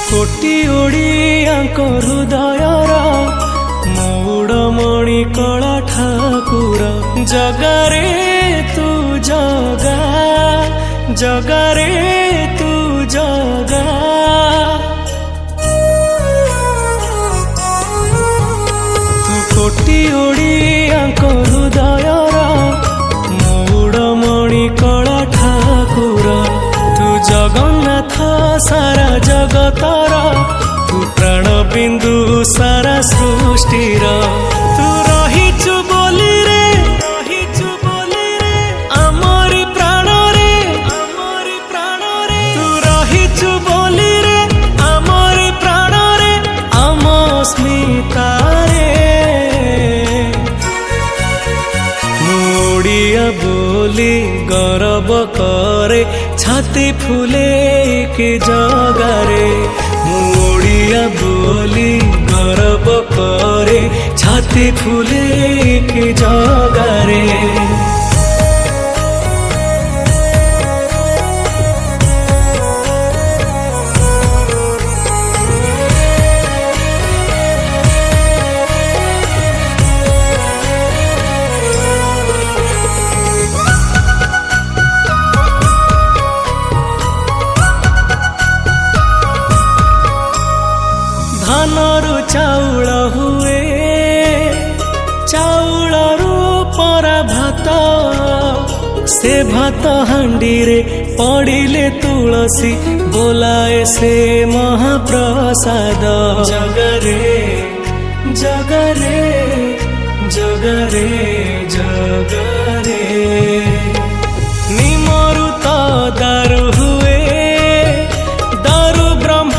कोटी ओडियाଙ୍କ हृदयर मौड़मणि कला ठाकुर जगारे तू जगा जगारे तू जगा तू कोटी ओडियाଙ୍କ हृदयर मौड़मणि कला ठाकुर तू जगन्नाथ सारा जगतर तू प्राण बिंदु सारा सृष्टिर तू रहिचु बोली रे आमरी प्राण रे तू रहिचु बोली रे आमरी प्राण रे आम स्मिता रे ओडिया बोली गर्व करे छाती फूले के जगारे ओडिया बोली गर्व करे छाती फूले के जगारे धानरु चाउल हुए चाउलरु परा भात से भात हांडी रे पड़िले तुलसी बोलाए से महाप्रसाद जगरे जगरे जगरे जगरे निमरु तो दारु हुए दारु ब्रह्म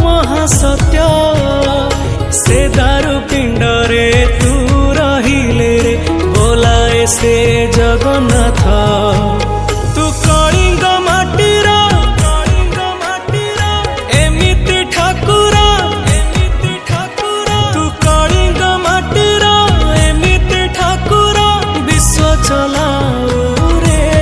महासत्य से दारु पिंड रे तू रहिले रे बोलाए से जगन्नाथ तू कलिंग माटीर एमिति ठाकुर तू कलिंग माटीर एमिति ठाकुर विश्व चलाऊ रे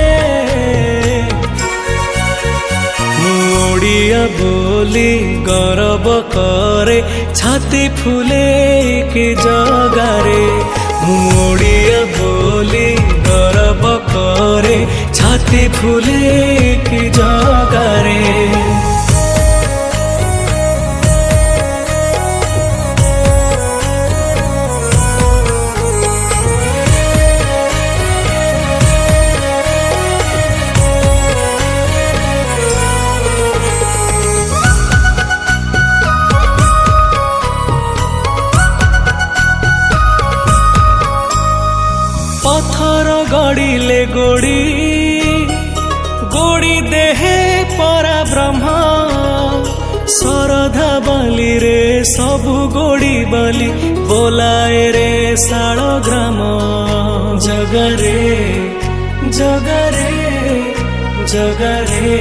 ओडिया बोली गर्व करे छाती फूले के जगारे ओडिया बोली गर्व करे छाती फूले के जगारे पत्थर गड़िले गोड़ी गोड़ी देहे परा ब्रह्म शरधा बाली रे सबु गोड़ी बाली बोलाए रे शाल ग्राम जगरे जगरे जगरे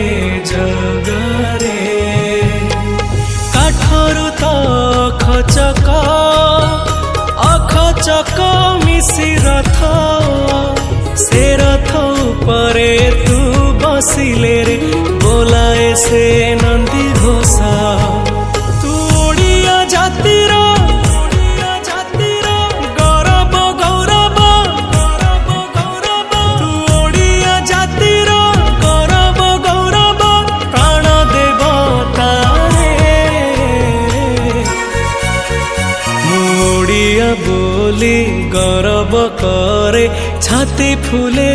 जगरे काठरु तो खचक अखचक मिसी रथ से रथ उपरे तू बसिले रे बोलाए से नंदी घोषा तू ओडिया जातिर गौरव गौरव तू ओडिया जातिर गौरव गौरव प्राण देवता ओडिया बोली गर्व करे छाती फूले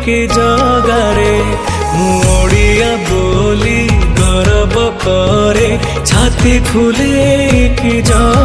के जगारे ओडिया बोली गर्व करे छाती फूले के जगारे।